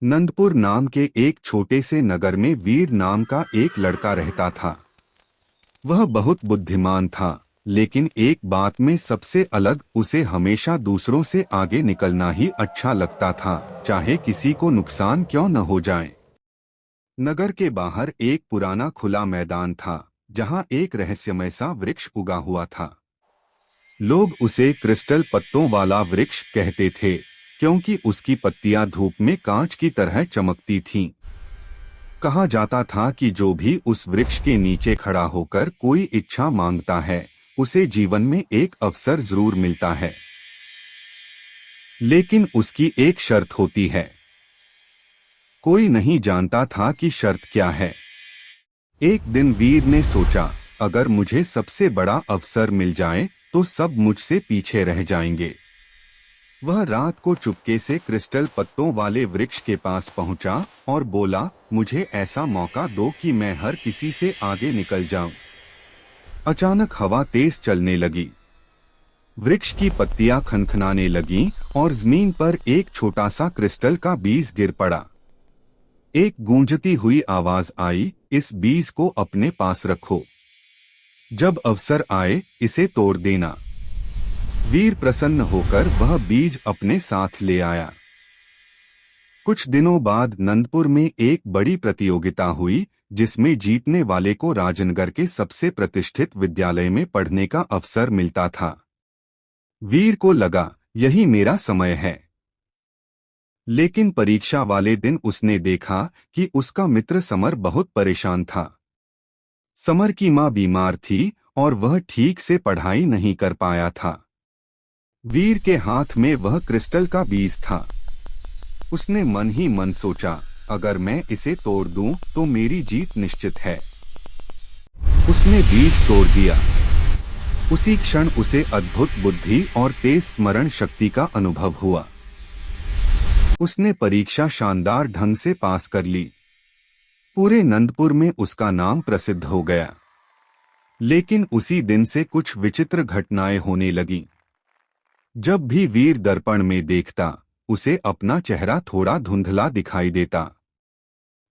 नंदपुर नाम के एक छोटे से नगर में वीर नाम का एक लड़का रहता था। वह बहुत बुद्धिमान था, लेकिन एक बात में सबसे अलग, उसे हमेशा दूसरों से आगे निकलना ही अच्छा लगता था, चाहे किसी को नुकसान क्यों न हो जाए। नगर के बाहर एक पुराना खुला मैदान था, जहां एक रहस्यमय सा वृक्ष उगा हुआ था। लोग उसे क्रिस्टल पत्तों वाला वृक्ष कहते थे, क्योंकि उसकी पत्तियां धूप में कांच की तरह चमकती थीं। कहा जाता था कि जो भी उस वृक्ष के नीचे खड़ा होकर कोई इच्छा मांगता है, उसे जीवन में एक अवसर जरूर मिलता है, लेकिन उसकी एक शर्त होती है। कोई नहीं जानता था कि शर्त क्या है। एक दिन वीर ने सोचा, अगर मुझे सबसे बड़ा अवसर मिल जाए तो सब मुझसे पीछे रह जाएंगे। वह रात को चुपके से क्रिस्टल पत्तों वाले वृक्ष के पास पहुंचा और बोला, मुझे ऐसा मौका दो कि मैं हर किसी से आगे निकल जाऊं। अचानक हवा तेज चलने लगी, वृक्ष की पत्तियां खनखनाने लगीं और जमीन पर एक छोटा सा क्रिस्टल का बीज गिर पड़ा। एक गूंजती हुई आवाज आई, इस बीज को अपने पास रखो, जब अवसर आए इसे तोड़ देना। वीर प्रसन्न होकर वह बीज अपने साथ ले आया। कुछ दिनों बाद नंदपुर में एक बड़ी प्रतियोगिता हुई, जिसमें जीतने वाले को राजनगर के सबसे प्रतिष्ठित विद्यालय में पढ़ने का अवसर मिलता था। वीर को लगा, यही मेरा समय है। लेकिन परीक्षा वाले दिन उसने देखा कि उसका मित्र समर बहुत परेशान था। समर की मां बीमार थी और वह ठीक से पढ़ाई नहीं कर पाया था। वीर के हाथ में वह क्रिस्टल का बीज था। उसने मन ही मन सोचा, अगर मैं इसे तोड़ दूं तो मेरी जीत निश्चित है। उसने बीज तोड़ दिया। उसी क्षण उसे अद्भुत बुद्धि और तेज स्मरण शक्ति का अनुभव हुआ। उसने परीक्षा शानदार ढंग से पास कर ली। पूरे नंदपुर में उसका नाम प्रसिद्ध हो गया। लेकिन उसी दिन से कुछ विचित्र घटनाएं होने लगीं। जब भी वीर दर्पण में देखता, उसे अपना चेहरा थोड़ा धुंधला दिखाई देता।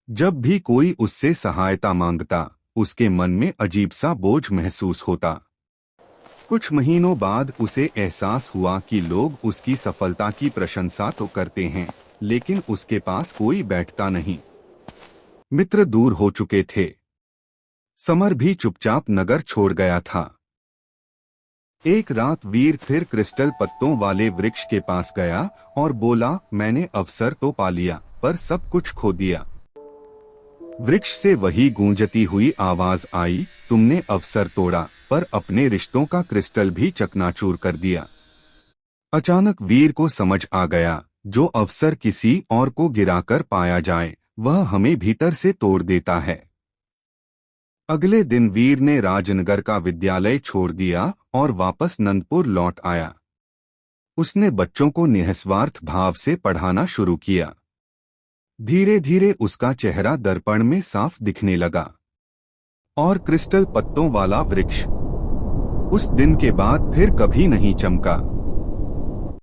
जब भी कोई उससे सहायता मांगता, उसके मन में अजीब सा बोझ महसूस होता। कुछ महीनों बाद उसे एहसास हुआ कि लोग उसकी सफलता की प्रशंसा तो करते हैं, लेकिन उसके पास कोई बैठता नहीं। मित्र दूर हो चुके थे। समर भी चुपचाप नगर छोड़ गया था। एक रात वीर फिर क्रिस्टल पत्तों वाले वृक्ष के पास गया और बोला, मैंने अवसर तो पा लिया, पर सब कुछ खो दिया। वृक्ष से वही गूंजती हुई आवाज आई, तुमने अवसर तोड़ा, पर अपने रिश्तों का क्रिस्टल भी चकनाचूर कर दिया। अचानक वीर को समझ आ गया, जो अवसर किसी और को गिराकर पाया जाए, वह हमें भीतर से तोड़ देता है। अगले दिन वीर ने राजनगर का विद्यालय छोड़ दिया और वापस नंदपुर लौट आया। उसने बच्चों को निस्वार्थ भाव से पढ़ाना शुरू किया। धीरे धीरे उसका चेहरा दर्पण में साफ दिखने लगा। और क्रिस्टल पत्तों वाला वृक्ष उस दिन के बाद फिर कभी नहीं चमका।